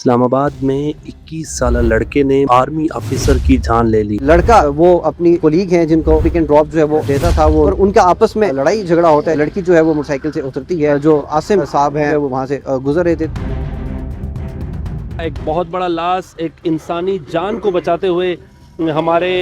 इस्लामाबाद में 21 साल लड़के ने आर्मी ऑफिसर की जान ले ली। लड़का वो अपनी कोलीग हैं जिनको पिक एंड ड्रॉप जो है वो देता था वो, और उनका आपस में लड़ाई झगड़ा होता है। लड़की जो है वो मोटरसाइकिल से उतरती है, जो आसिम साहब हैं वो वहाँ से गुजर रहे थे। एक बहुत बड़ा लॉस, एक इंसानी जान को बचाते हुए हमारे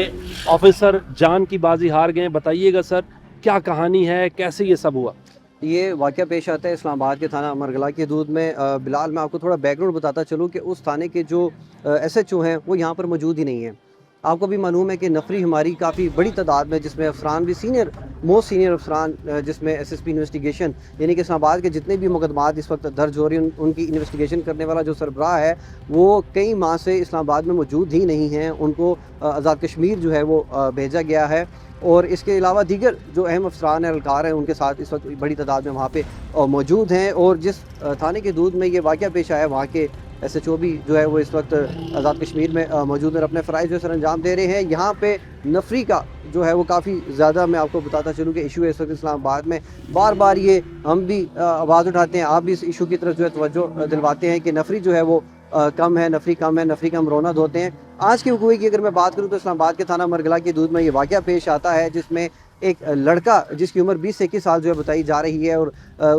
ऑफिसर जान की बाजी हार गए। बताइएगा सर, क्या कहानी है, कैसे ये सब हुआ? ये वाक़या पेश आता है इस्लामाबाद के थाना मरगला की हदूद में। बिलाल, मैं आपको थोड़ा बैकग्राउंड बताता चलूँ कि उस थाने के जो SHO हैं वो यहाँ पर मौजूद ही नहीं है। आपको भी मालूम है कि नफरी हमारी काफ़ी बड़ी तादाद में, जिसमें अफसरान भी मोस्ट सीनियर अफसरान, जिसमें SSP इन्वेस्टिगेशन यानी कि इस्लामाबाद के जितने भी मुकदमात इस वक्त दर्ज हो रही हैं उनकी इन्वेस्टिगेशन करने वाला जो सरबराह है वो कई माह से इस्लामाबाद में मौजूद ही नहीं है। उनको आज़ाद कश्मीर जो है वो भेजा गया है, और इसके अलावा दीगर जो अहम अफसरान एहलकार हैं उनके साथ इस वक्त बड़ी तादाद में वहाँ पे मौजूद हैं। और जिस थाने के हदूद में ये वाक़या पेश आया, वहाँ के SHO भी जो है वो इस वक्त आज़ाद कश्मीर में मौजूद है, अपने फ़राइज़ जो सर अंजाम दे रहे हैं। यहाँ पे नफरी का जो है वो काफ़ी ज़्यादा, मैं आपको बताता चलूँ कि इशू है इस वक्त इस्लामाबाद में। बार बार ये हम भी आवाज़ उठाते हैं, आप भी इस इशू की तरफ जो है तवज्जो दिलवाते हैं कि नफरी जो है वो कम है, नफरी कम है, नफरी कम रोना धोते हैं। आज के वक़ूए की अगर मैं बात करूँ तो इस्लामाबाद के थाना मरगला की हदूद में ये वाक़या पेश आता है, जिसमें एक लड़का जिसकी उम्र 20 से 21 साल जो है बताई जा रही है, और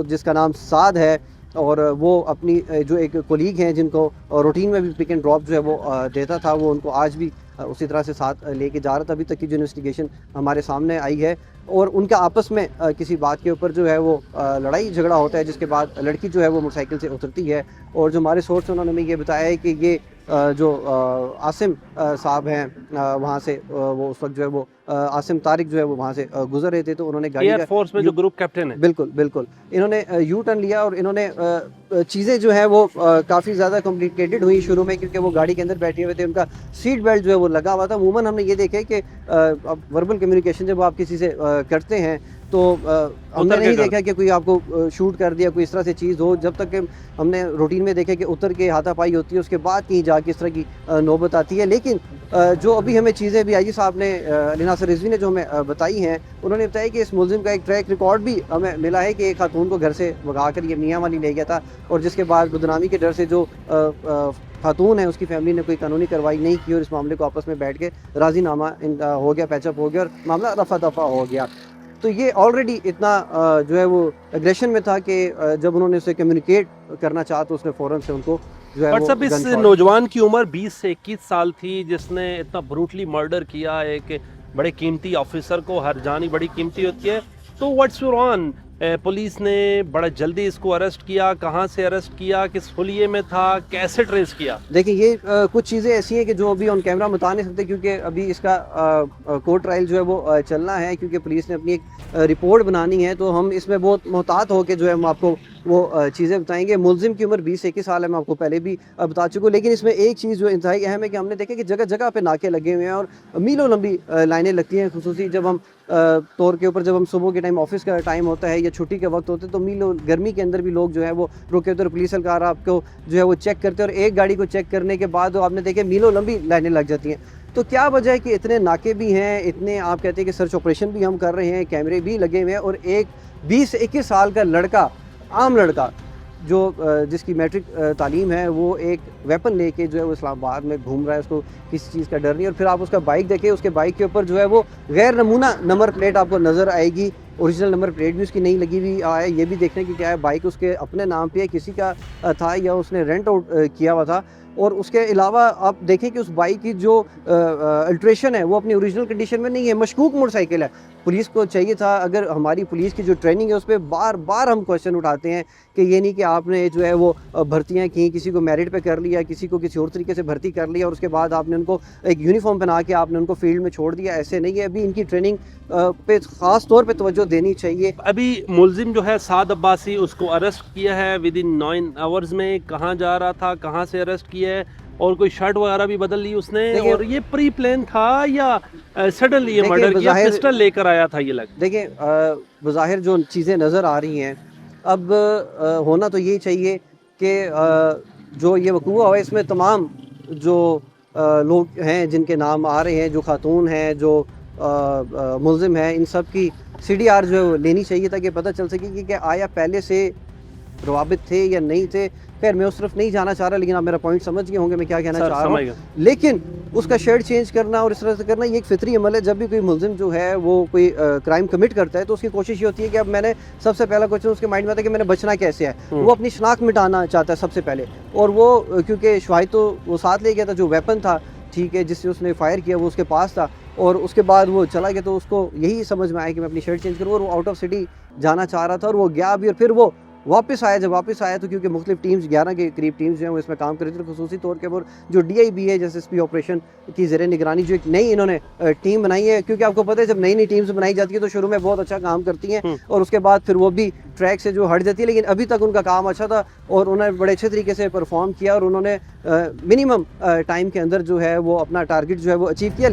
जिसका नाम साद है, और वो अपनी जो एक कोलीग हैं जिनको रूटीन में भी पिक एंड ड्रॉप जो है वो देता था, वो उनको आज भी उसी तरह से साथ लेके जा रहा था। अभी तक की जो इन्वेस्टिगेशन हमारे सामने आई है, और उनका आपस में किसी बात के ऊपर जो है वो लड़ाई झगड़ा होता है, जिसके बाद लड़की जो है वो मोटरसाइकिल से उतरती है। और जो हमारे सोर्स हैं उन्होंने हमें ये बताया है कि ये जो आसिम साहब हैं वहाँ से वो उस वक्त जो है वो आसिम तारिक जो है वो वहाँ से गुजर रहे थे, तो उन्होंने गाड़ी एयर फोर्स में जो ग्रुप कैप्टन है, बिल्कुल बिल्कुल, इन्होंने यू टर्न लिया, और इन्होंने चीज़ें जो है वो काफ़ी ज़्यादा कॉम्प्लिकेटेड हुई शुरू में, क्योंकि वो गाड़ी के अंदर बैठे हुए थे, उनका सीट बेल्ट जो है वो लगा हुआ था। अमूमन हमने ये देखा है कि अब वर्बल कम्युनिकेशन जब आप किसी से करते हैं तो हमने नहीं देखा कि कोई आपको शूट कर दिया, कोई इस तरह से चीज़ हो। जब तक कि हमने रूटीन में देखा कि उतर के हाथापाई होती है, उसके बाद कहीं जाके इस तरह की नौबत आती है। लेकिन जो अभी हमें चीज़ें भी IG साहब ने, अली नासिर रिजवी ने जो हमें बताई हैं, उन्होंने बताया कि इस मुलजिम का एक ट्रैक रिकॉर्ड भी हमें मिला है कि एक खातून को घर से भगा कर ये मियाँ वाली ले गया था, और जिसके बाद बदनामी के डर से जो खातून है उसकी फैमिली ने कोई कानूनी कार्रवाई नहीं की, और इस मामले को आपस में बैठ के राजीनामा हो गया, पैचअप हो गया, और मामला रफा दफा हो गया। तो ये ऑलरेडी इतना जो है वो एग्रेशन में था कि जब उन्होंने उसे कम्युनिकेट करना चाहा तो उसने फ़ौरन से उनको जो है वो सब इस नौजवान की उम्र 20 से 21 साल थी, जिसने इतना ब्रूटली मर्डर किया एक बड़े कीमती ऑफिसर को। हर जान ही बड़ी कीमती होती है। तो व्हाट्स योर ऑन? पुलिस ने बड़ा जल्दी इसको अरेस्ट किया। कहाँ से अरेस्ट किया, किस हुलिये में था, कैसे ट्रेस किया? देखिए, ये कुछ चीज़ें ऐसी हैं कि जो अभी ऑन कैमरा बता नहीं सकते, क्योंकि अभी इसका कोर्ट ट्रायल जो है वो चलना है, क्योंकि पुलिस ने अपनी एक रिपोर्ट बनानी है। तो हम इसमें बहुत मोहतात होकर जो है हम आपको वो चीज़ें बताएंगे। मुलजिम की उम्र 20 से 21 साल है, मैं आपको पहले भी बता चुका हूँ। लेकिन इसमें एक चीज़ जो इंतहाई अहम है कि हमने देखा कि जगह जगह पे नाके लगे हुए हैं, और मीलों लंबी लाइनें लगती हैं। खुसूसी जब हम तौर के ऊपर, जब हम सुबह के टाइम ऑफिस का टाइम होता है या छुट्टी के वक्त होते हैं, तो मीलों गर्मी के अंदर भी लोग जो है वो रुके होते हैं, पुलिस एहलकार आपको जो है वो चेक करते हैं, और एक गाड़ी को चेक करने के बाद आपने देखे मीलों लंबी लाइनें लग जाती हैं। तो क्या वजह है कि इतने नाके भी हैं, इतने आप कहते हैं कि सर्च ऑपरेशन भी हम कर रहे हैं, कैमरे भी लगे हुए हैं, और एक 20 से 21 साल का लड़का, आम लड़का जो जिसकी मैट्रिक तालीम है, वो एक वेपन लेके जो है वो इस्लामाबाद में घूम रहा है, उसको किसी चीज़ का डर नहीं। और फिर आप उसका बाइक देखें, उसके बाइक के ऊपर जो है वो गैर नमूना नंबर प्लेट आपको नज़र आएगी। ओरिजिनल नंबर प्लेट भी उसकी नहीं लगी हुई है। ये भी देखने की क्या है, बाइक उसके अपने नाम पे है, किसी का था या उसने रेंट आउट किया हुआ था। और उसके अलावा आप देखें कि उस बाइक की जो अल्ट्रेशन है वो अपनी ओरिजिनल कंडीशन में नहीं है, मशकूक मोटरसाइकिल है। पुलिस को चाहिए था, अगर हमारी पुलिस की जो ट्रेनिंग है उस पर बार बार हम क्वेश्चन उठाते हैं कि ये नहीं कि आपने जो है वो भर्तियाँ की, किसी को मेरिट पे कर लिया, किसी को किसी और तरीके से भर्ती कर लिया, और उसके बाद आपने उनको एक यूनिफॉर्म पहना के आपने उनको फील्ड में छोड़ दिया। ऐसे नहीं है। अभी इनकी ट्रेनिंग पे ख़ास तौर पे तवज्जो देनी चाहिए। अभी मुलजिम जो है साद अब्बासी, उसको अरेस्ट किया है विदिन 9 आवर्स में। कहाँ जा रहा था, कहाँ से अरेस्ट किया है, और कोई शर्ट वगैरह भी बदल ली उसने, और ये प्री प्लान था या सडनली ये मर्डर किया, पिस्टल लेकर आया था? ये लग देखिए, बज़ाहिर जो चीज़ें नज़र आ रही हैं, अब होना तो यही चाहिए कि जो ये वक़ूआ हुआ इसमें तमाम जो लोग हैं जिनके नाम आ रहे हैं, जो खातून हैं, जो मुलजिम हैं, इन सब की CDR जो है वो लेनी चाहिए, ताकि पता चल सके कि आया पहले से रवाबित थे या नहीं थे, खैर मैं उस तरफ नहीं जाना चाह रहा, लेकिन आप मेरा पॉइंट समझ गए होंगे मैं क्या कहना सर, चाह रहा समझ हूँ। गया। लेकिन उसका शर्ट चेंज करना और इस तरह से करना ये एक फितरी अमल है। जब भी कोई मुलजिम जो है वो कोई क्राइम कमिट करता है तो उसकी कोशिश ये होती है कि अब मैंने, सबसे पहला क्वेश्चन उसके माइंड में आता है कि मैंने बचना कैसे है। वो अपनी शनाख्त मिटाना चाहता है सबसे पहले, और वो क्योंकि शवाहिद तो वो साथ ले गया था, जो वेपन था ठीक है जिससे उसने फायर किया वो उसके पास था, और उसके बाद वो चला गया, तो उसको यही समझ में आया कि मैं अपनी शर्ट चेंज करूँ, और वो आउट ऑफ सिटी जाना चाह रहा था और वो गया भी, और फिर वो वापस आया। जब वापस आया तो क्योंकि मुख्तलिफ टीम्स 11 के करीब टीम्स जो हैं वो इसमें काम कर रही थी, खसूसी तौर के ऊपर जो DIB है जैसे SP ऑपरेशन की ज़ेर निगरानी जो एक नई इन्होंने टीम बनाई है, क्योंकि आपको पता है जब नई नई टीम्स बनाई जाती है तो शुरू में बहुत अच्छा काम करती हैं और उसके बाद फिर वो भी ट्रैक से जो हट जाती है, लेकिन अभी तक उनका काम अच्छा था और उन्होंने बड़े अच्छे तरीके से परफॉर्म किया और उन्होंने मिनिमम टाइम के अंदर जो है वो अपना टारगेट जो है वो अचीव किया।